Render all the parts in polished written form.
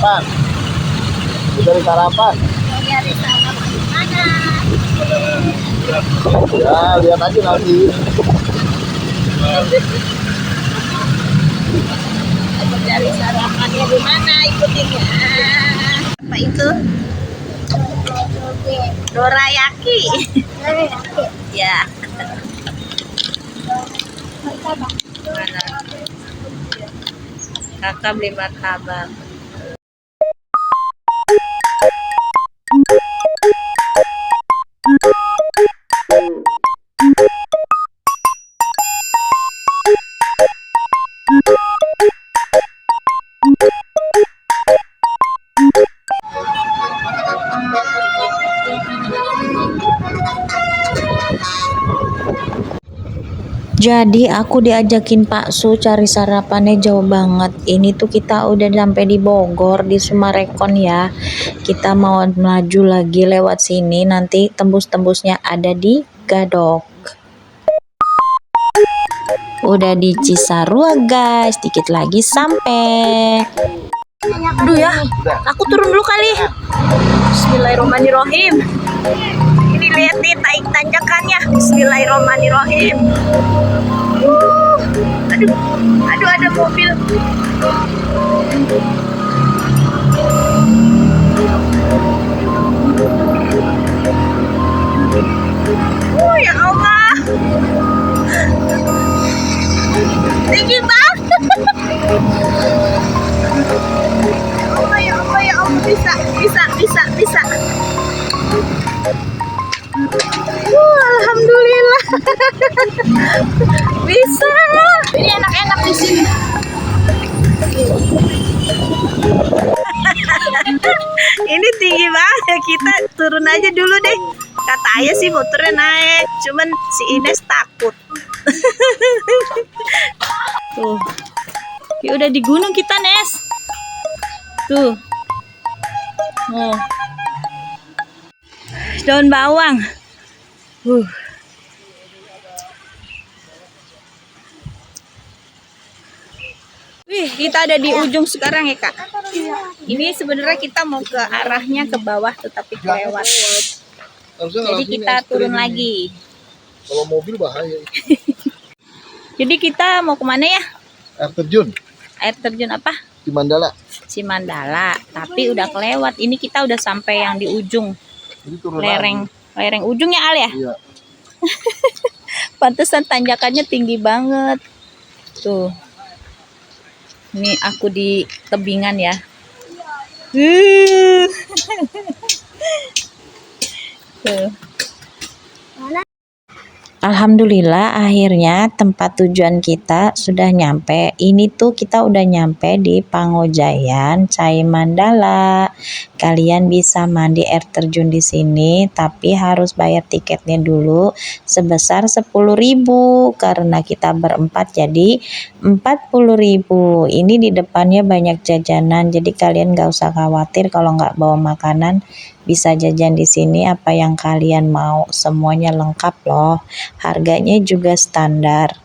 sarapan. Udah di sarapan. Nyari sarapan di mana? Ya, lihat aja nanti. Cari sarapannya di mana? Ikutin ya. Apa itu? Dorayaki. Ya. Mana? Kakak beli martabak. Jadi aku diajakin Pak Su cari sarapannya jauh banget. Ini tuh kita udah sampai di Bogor, di Sumarekon ya. Kita mau melaju lagi lewat sini, nanti tembus-tembusnya ada di Gadok. Udah di Cisarua guys, dikit lagi sampai. Aduh ya, aku turun dulu kali. Bismillahirrahmanirrahim. Ini lihat nih tanjakannya. Bismillahirrahmanirrahim. Aduh ada mobil. Ya Allah. Tinggi banget. Ya Allah, bisa. Alhamdulillah. Bisa. Ini enak-enak di sini. Ini tinggi banget ya, kita turun aja dulu deh. Kata ayah sih motornya naik, cuman si Ines takut. Tuh. Ya udah di gunung kita, Nes. Tuh. Oh. Daun bawang. Wih, kita ada di ujung sekarang ya, Kak. Ini sebenarnya kita mau ke arahnya ke bawah tetapi kelewat. Jadi kita turun lagi. Kalau mobil bahaya. Jadi kita mau kemana ya? Air terjun. Air terjun apa? Di Mandala. Cimandala. Tapi udah kelewat. Ini kita udah sampai yang di ujung. Jadi turun Lereng ujungnya Al ya? Iya. Pantesan tanjakannya tinggi banget. Tuh. Ini aku di tebingan ya. Tuh. Alhamdulillah akhirnya tempat tujuan kita sudah nyampe. Ini tuh kita udah nyampe di Pangojayan, Cai Mandala. Kalian bisa mandi air terjun di sini, tapi harus bayar tiketnya dulu sebesar 10.000 karena kita berempat jadi 40.000. Ini di depannya banyak jajanan, jadi kalian gak usah khawatir kalau nggak bawa makanan. Bisa jajan di sini apa yang kalian mau, semuanya lengkap loh. Harganya juga standar.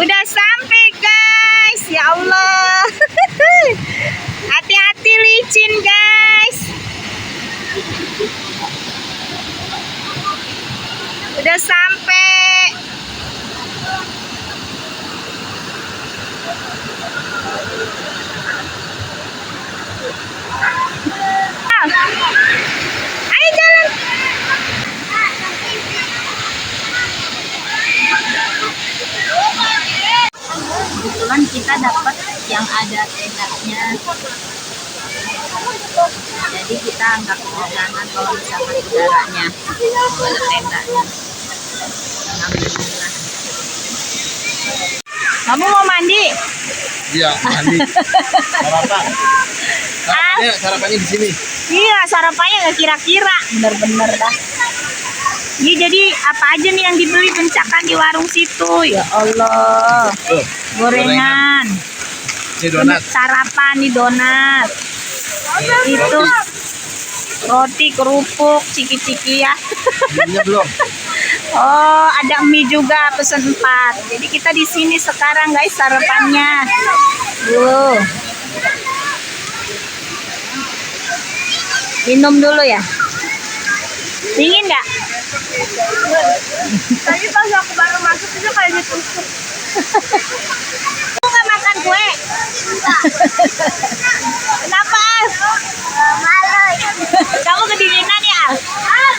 Udah sampai guys, ya Allah. Hati-hati licin guys. Udah sampai. Ayo jalan. Kebetulan kita dapat yang ada tendanya. Jadi kita nggak kekurangan kalau misalkan udaranya kalau ada tendanya. Alhamdulillah. Kamu mau mandi? Iya, mandi. Sarapan. Sarapannya di sini. Iya, sarapannya nggak kira-kira. Bener-bener dah. Ini jadi apa aja nih yang dibeli pencakan di warung situ? Ya Allah. Gorengan. Ini donat. Sarapan nih donat. Itu roti kerupuk ciki-ciki ya. Minyak belum? Oh, ada mie juga, pesen 4. Jadi kita di sini sekarang guys sarapannya. Minum dulu ya. Dingin nggak? Tadi pas aku baru masuk itu kayak ditusuk. Kamu nggak makan kue? Kenapa, Al? Kamu kedinginan ya, Al?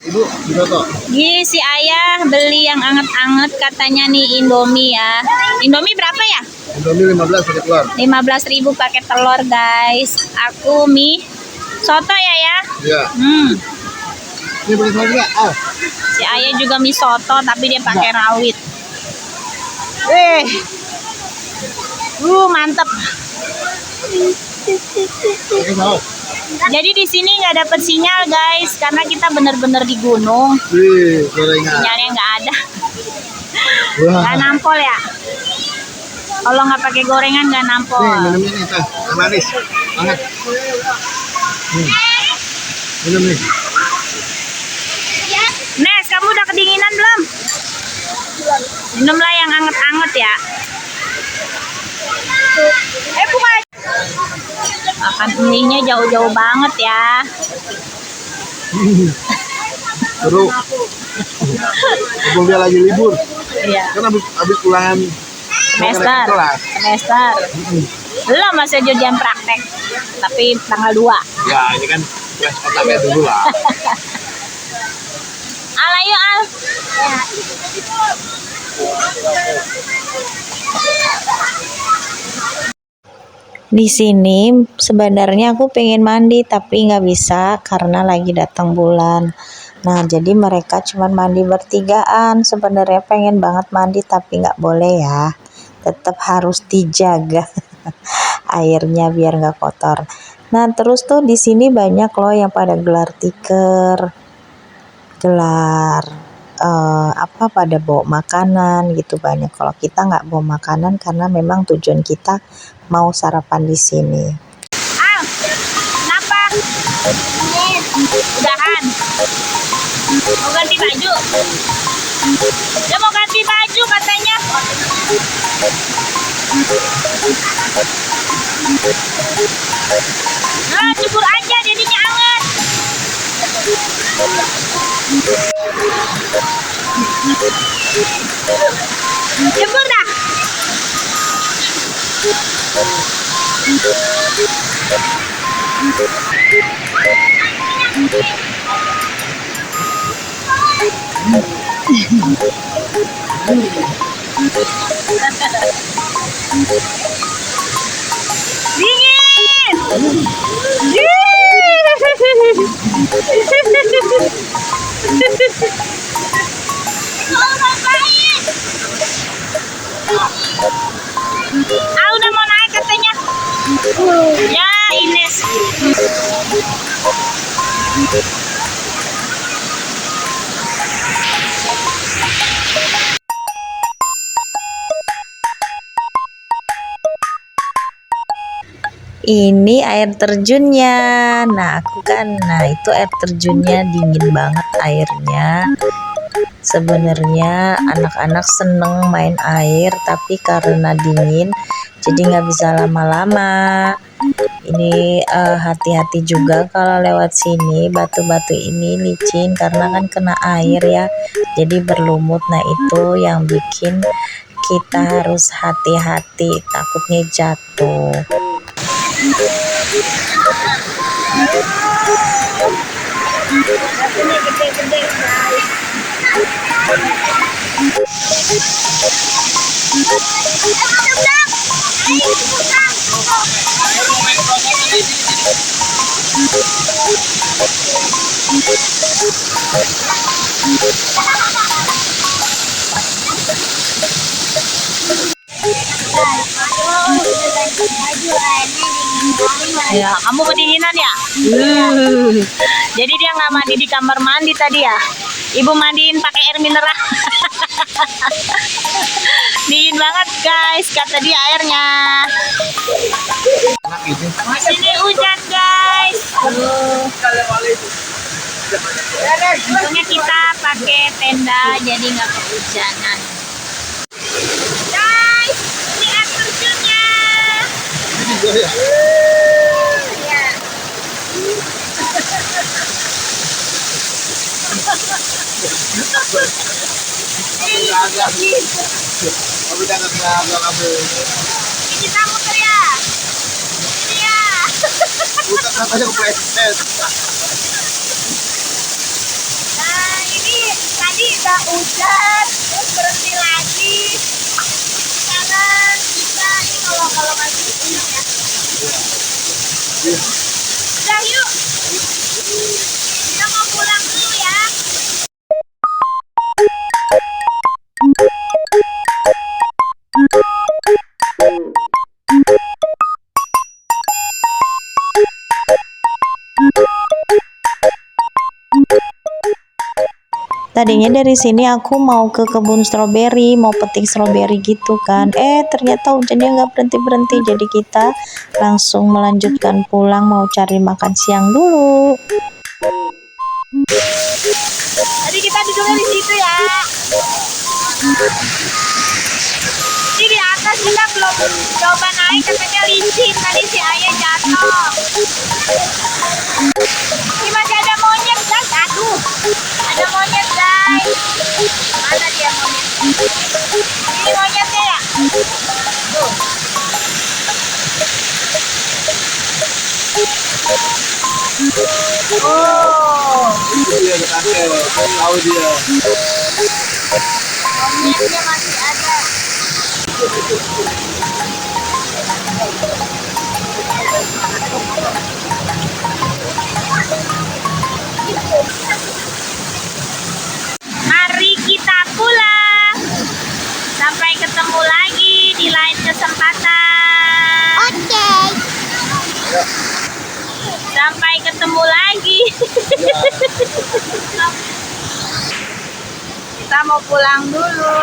Ibu, Binoto. Ini si ayah beli yang anget-anget katanya nih Indomie ya. Indomie berapa ya? Indomie 15 pakai telur. 15.000 pakai telur guys. Aku mie soto ya. Iya. Ini pakai telur juga. Ah, Si ayah juga mie soto tapi dia pakai rawit. Mantep. pakai saus. Jadi di sini nggak dapet sinyal guys karena kita bener-bener di gunung. Wih, gorengan. Sinyalnya nggak ada. Wah. Nggak nampol ya. Kalau nggak pakai gorengan nggak nampol. Nih, minum ini teh, yang manis. Hangat. Minum nih. Nes, kamu udah kedinginan belum? Minumlah yang anget-anget ya. Bukan. Makan mie-nya jauh-jauh banget ya. Seru. Mumpung dia lagi libur. Iya. Kan habis pulangan Semester. kelas. Semester. Belum masih ujian praktek. Tapi tanggal 2. Ya, ini kan kelas pertama dulu lah. Al, ayo Al. Di sini sebenarnya aku pengen mandi tapi nggak bisa karena lagi datang bulan. Nah, jadi mereka cuman mandi bertigaan. Sebenarnya pengen banget mandi tapi nggak boleh ya. Tetap harus dijaga airnya biar nggak kotor. Nah, terus tuh di sini banyak loh yang pada gelar tikar, gelar pada bawa makanan gitu banyak. Kalau kita nggak bawa makanan karena memang tujuan kita mau sarapan di sini. Al, kenapa? Udahan. Mau ganti baju? Dia mau ganti baju katanya. Nah, cukur aja jadinya anget. Cukur dah. Dingin. Udah mau naik katanya. Ya, Ines. Ini air terjunnya. Nah, itu air terjunnya dingin banget airnya. Sebenarnya anak-anak seneng main air, tapi karena dingin, jadi nggak bisa lama-lama. Ini hati-hati juga kalau lewat sini. Batu-batu ini licin karena kan kena air ya, jadi berlumut. Nah, itu yang bikin kita harus hati-hati, takutnya jatuh. Gede-gede guys. Ya, kamu kedinginan ya? Jadi dia nggak mandi di kamar mandi tadi ya? Ibu mandiin pakai air mineral. Dingin banget guys, kata dia airnya. Sini hujan guys. Untungnya kita pakai tenda jadi nggak kehujanan. Guys. ya. Kamu jangan ngabang kamu. Kita muter ya. Iya. Bukan katanya kepleset. Nah, ini tadi udah hujan, terus berhenti lagi. Sekarang kita ini kalau masih hujan ya. Udah yuk. Kita mau pulang dulu ya. Tadinya dari sini aku mau ke kebun stroberi, mau petik stroberi gitu kan. Ternyata hujannya nggak berhenti-berhenti, jadi kita langsung melanjutkan pulang, mau cari makan siang dulu. Tadi kita duduknya di situ ya. Ini di atas kita belum coba naik, katanya licin. Tadi si ayah jatuh. Ini masih ada monyet guys. Aduh, ada monyet guys. Mana dia monyet? Ini monyetnya ya. Tuh. Oh, Itu dia ketangkep. Tahu dia. monyetnya masih ada. Mari kita pulang. Sampai ketemu lagi di lain kesempatan. Oke. Sampai ketemu lagi. Kita mau pulang dulu.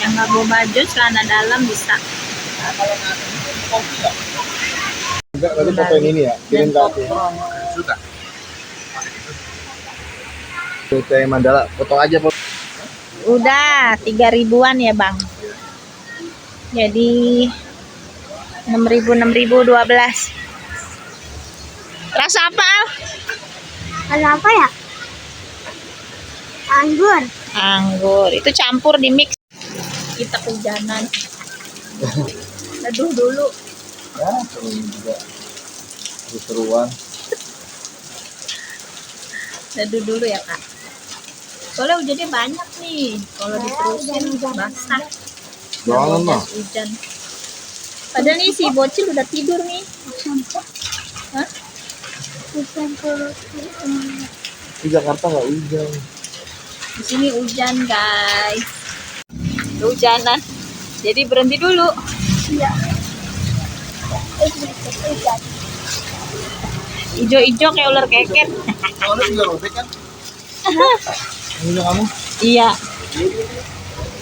Yang nggak bawa baju celana dalam bisa. Enggak, tadi fotoin ini ya. Kirim ke aku. Sudah. Cai Mandala, foto aja foto. Udah 3.000-an ya bang. Jadi 6.000 12. Rasa apa Al? Ada apa ya? Anggur. Anggur. Itu campur di mix. Kita kehujanan. Aduh dulu. Ya, seru juga. Seru-seruan. Aduh dulu ya kak. Soalnya hujannya banyak nih. Kalau diterusin basah. Jangan mah. Hujan. Padahal nih si bocil udah tidur nih. Hah? Di Jakarta nggak hujan. Di sini hujan guys. Hujanan. Jadi berhenti dulu. Iya. Ijo-ijo kayak ular keket. Soalnya juga robek kan? Ini kamu? Iya.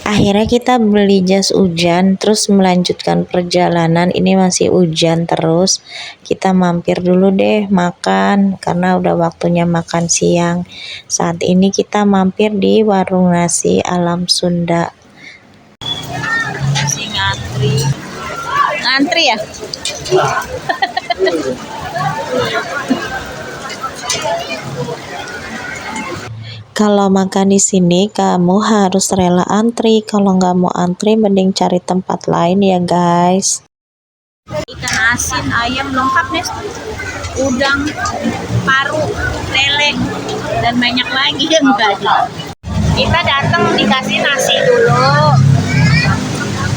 Akhirnya kita beli jas hujan, terus melanjutkan perjalanan. Ini masih hujan terus. Kita mampir dulu deh makan, karena udah waktunya makan siang. Saat ini kita mampir di warung nasi Alam Sunda. Si ngantri. Ngantri ya? Kalau makan di sini kamu harus rela antri. Kalau nggak mau antri mending cari tempat lain ya guys. Ikan asin, ayam lengkap nih. Udang, paru, lele, dan banyak lagi yang enggak. Kita datang dikasih nasi dulu.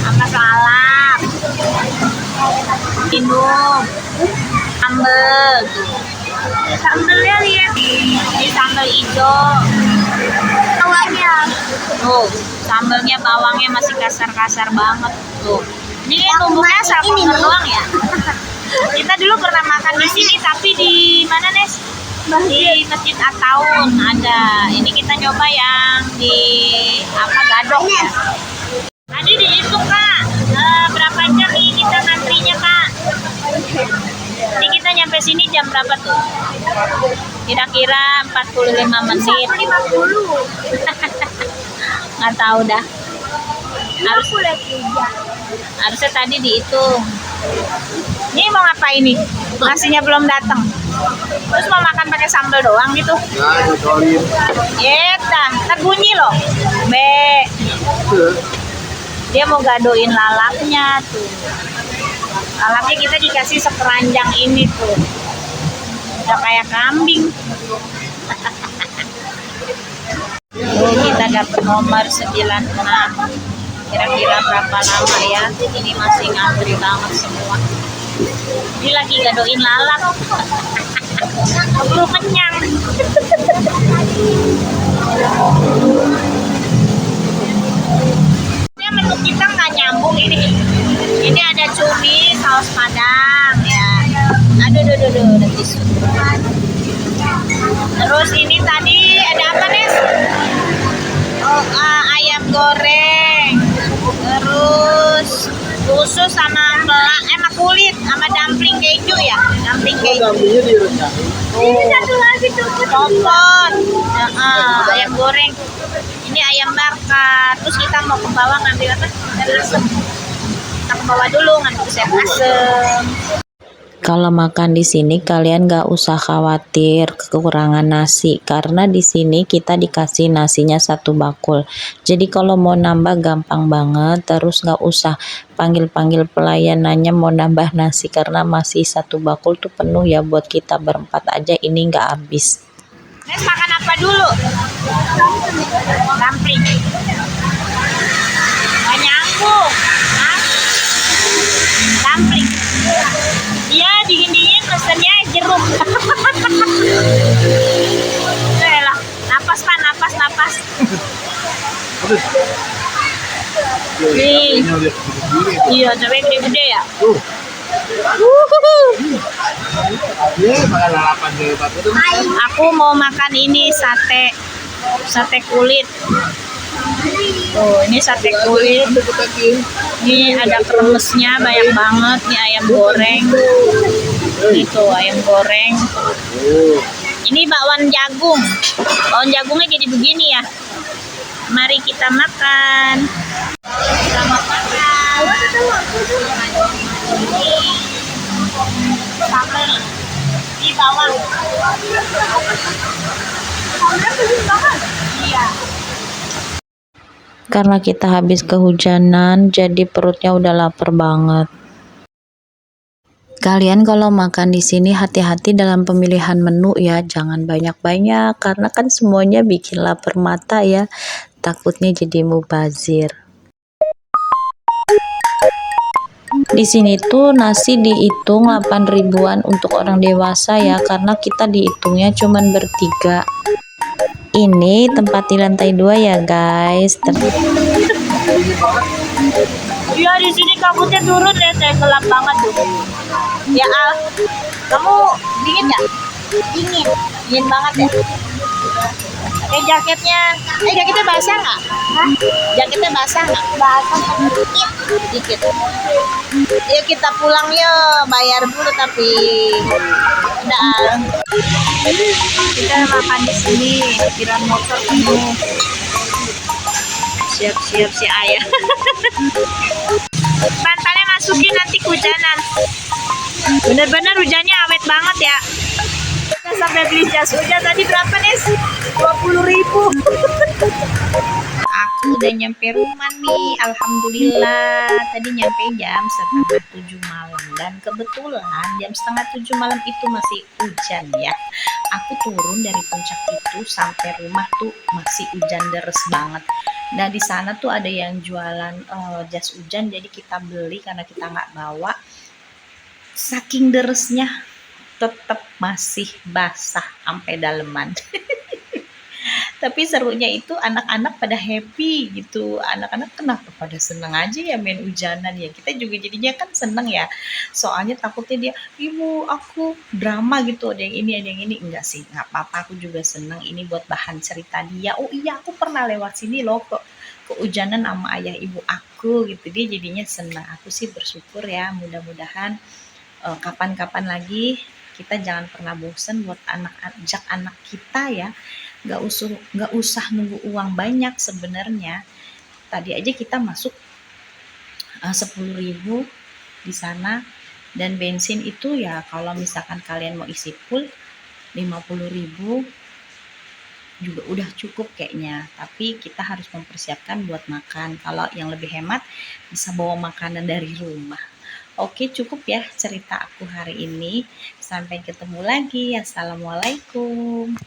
Sama salad. Minum. Sambel. Sambelnya lihat. Ini sambal hijau. Bawangnya. Tuh, sambelnya bawangnya masih kasar-kasar banget. Tuh. Ini numbuknya saponer doang ya. Kita dulu pernah makan di sini, tapi di mana Nes? Di Masjid At-Taun ada. Ini kita nyoba yang di Gadok ya. Tadi dihitung Kak, berapa jam nih kita ngantrinya Kak? Ini kita nyampe sini jam berapa tuh? Kira-kira 45 menit. 50. Nggak tahu dah. Harusnya tadi dihitung. Ini mau ngapain nih? Nasinya belum datang. Terus mau makan pakai sambal doang gitu? Nah, dicolin. Dah, terbunyi loh. Dia mau gadoin lalapnya tuh. Lalapnya kita dikasih sekeranjang ini tuh. Udah kayak kambing. Tuh kita dapat nomor 96. Kira-kira berapa lama ya? Ini masih ngantri banget semua. Ini lagi gadoin lalap. Belum kenyang. Menu kita nggak nyambung ini. Ini ada cumi, saus padang ya. Aduh, udah tisu. Terus ini tadi ada apa Nes? Oh, ayam goreng. Terus usus sama sama kulit sama dumpling keju ya. Dumpling keju. Gambarnya direncanain. Ini satu lagi tuh. Tonton. Ayam goreng. Ini ayam bakar. Terus kita mau ke bawah ngambil apa? Sayur asem. Kita ke bawah dulu ngambil sayur asem. Kalau makan di sini kalian gak usah khawatir kekurangan nasi karena di sini kita dikasih nasinya 1 bakul. Jadi kalau mau nambah gampang banget, terus gak usah panggil-panggil pelayanannya mau nambah nasi karena masih 1 bakul tuh penuh ya, buat kita berempat aja ini gak habis. Nes makan apa dulu? Dumpling. Gak nyambung. Hah? Dumpling. Iya, dingin-dingin pesennya jeruk. Lah, napas Pak, napas. Nih. Iya, cabai gede-gede ya. Iya, makan lalapan dari batu tuh. Aku mau makan ini sate kulit. Tuh, ini sate kulit. Ini ada kremesnya banyak banget. Ini ayam goreng. Itu ayam goreng. Ini bakwan jagung. Bakwan jagungnya jadi begini ya. Mari kita makan. Kita mau makan. Sambal. Ini bawang. Iya. Karena kita habis kehujanan jadi perutnya udah lapar banget. Kalian kalau makan di sini hati-hati dalam pemilihan menu ya, jangan banyak-banyak karena kan semuanya bikin lapar mata ya. Takutnya jadi mubazir. Di sini tuh nasi dihitung 8 ribuan untuk orang dewasa ya, karena kita dihitungnya cuman bertiga. Ini tempat di lantai 2 ya guys. Iya, di sini kabutnya turun ya, saya gelap banget tuh. Ya Al, kamu dingin nggak? Dingin banget ya. Pakai jaketnya basah nggak? Jaketnya basah nggak? Basah Dikit. Yuk kita pulang yuk, bayar dulu tapi udah Al. Kita makan di sini, parkiran motor penuh. Siap-siap si ayah. Bantalnya masukin nanti kehujanan. Bener-bener hujannya awet banget ya. Kita sampai beli jas hujan tadi berapa Nes? 20.000. Aku udah nyampe rumah nih, alhamdulillah. Tadi nyampe jam 6:30 malam dan kebetulan jam 6:30 malam itu masih hujan ya. Aku turun dari puncak itu sampai rumah tuh masih hujan deres banget. Nah di sana tuh ada yang jualan jas hujan, jadi kita beli karena kita nggak bawa. Saking deresnya tetap masih basah sampai daleman. Tapi serunya itu anak-anak pada happy gitu. Anak-anak kenapa pada seneng aja ya main hujanan ya. Kita juga jadinya kan seneng ya. Soalnya takutnya dia, ibu aku drama gitu. Ada yang ini, ada yang ini. Enggak sih, nggak apa-apa. Aku juga seneng. Ini buat bahan cerita dia. Oh iya, aku pernah lewat sini loh kok kehujanan sama ayah ibu aku gitu. Dia jadinya senang. Aku sih bersyukur ya, mudah-mudahan kapan-kapan lagi kita jangan pernah bosen buat ajak anak kita ya. Nggak usah nunggu uang banyak sebenarnya. Tadi aja kita masuk 10.000 di sana, dan bensin itu ya kalau misalkan kalian mau isi full 50.000 juga udah cukup kayaknya. Tapi kita harus mempersiapkan buat makan. Kalau yang lebih hemat bisa bawa makanan dari rumah. Oke, cukup ya cerita aku hari ini. Sampai ketemu lagi. Assalamualaikum.